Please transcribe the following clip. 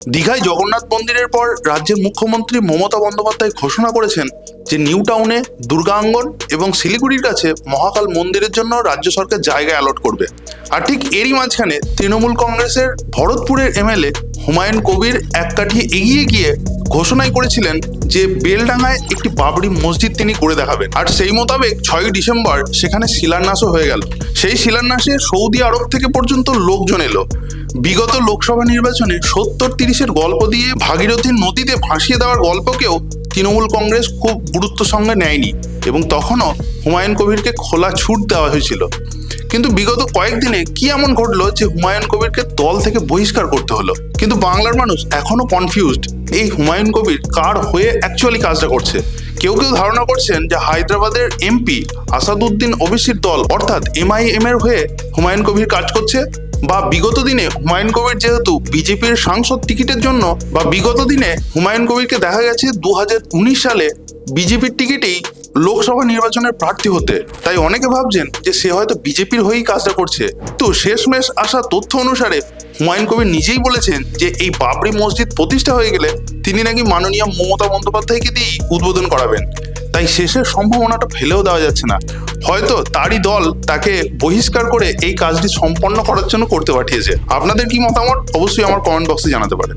দীঘায় জগন্নাথ মন্দিরের পর রাজ্যের মুখ্যমন্ত্রী মমতা বন্দ্যোপাধ্যায় ঘোষণা করেছেন যে নিউ টাউনে দুর্গাঙ্গন এবং শিলিগুড়ির কাছে মহাকাল মন্দিরের জন্য রাজ্য সরকার জায়গা অ্যালট করবে। আর ঠিক এরই মাঝখানে তৃণমূল কংগ্রেসের ভরতপুরের এমএলএ হুমায়ুন কবির এক কাঠি এগিয়ে গিয়ে ঘোষণাই করেছিলেন যে বেলডাঙ্গায় একটি বাবরি মসজিদ তিনি করে দেখাবেন। আর সেই মোতাবেক 6ই ডিসেম্বর সেখানে শিলান্যাসও হয়ে গেল। সেই শিলান্যাসে সৌদি আরব থেকে পর্যন্ত লোকজন এলো। বিগত লোকসভা নির্বাচনে 70-30-এর গল্প দিয়ে ভাগীরথী নদীতে ভাসিয়ে দেওয়ার গল্পকেও তৃণমূল কংগ্রেস খুব গুরুত্ব সঙ্গে নেয়নি এবং তখনও হুমায়ুন কবিরকে খোলা ছুট দেওয়া হয়েছিল। কিন্তু বিগত কয়েকদিনে কি এমন ঘটলো যে হুমায়ুন কবিরকে দল থেকে বহিষ্কার করতে হলো? কিন্তু বাংলার মানুষ এখনো কনফিউজড, এই হুমায়ুন কবির কার হয়ে অ্যাকচুয়ালি কাজটা করছে। কেউ কেউ ধারণা করছেন যে হায়দ্রাবাদের এমপি আসাদুদ্দিন ওবিসির দল অর্থাৎ এমআইএম এর হয়ে হুমায়ুন কবির কাজ করছে, বা বিগত দিনে হুমায়ুন কবির যেহেতু বিজেপির সাংসদ টিকিটের জন্য, বা বিগত দিনে হুমায়ুন কবিরকে দেখা গেছে 2019 সালে বিজেপির টিকিটেই লোকসভা নির্বাচনের প্রার্থী হতে, তাই অনেকে ভাবছেন যে সে হয়তো বিজেপির হয়েই কাজটা করছে। তো শেষমেশ আসা তথ্য অনুসারে হুমায়ুন কবির নিজেই বলেছেন যে এই বাবরি মসজিদ প্রতিষ্ঠা হয়ে গেলে তিনি নাকি মাননীয় মমতা বন্দ্যোপাধ্যায়কে দিয়েই উদ্বোধন করাবেন। তাই শেষের সম্ভাবনাটা ফেলেও দেওয়া যাচ্ছে না, হয়তো তারই দল তাকে বহিষ্কার করে এই কাজটি সম্পন্ন করার জন্য করতে পাঠিয়েছে। আপনাদের কি মতামত অবশ্যই আমার কমেন্ট বক্সে জানাতে পারেন।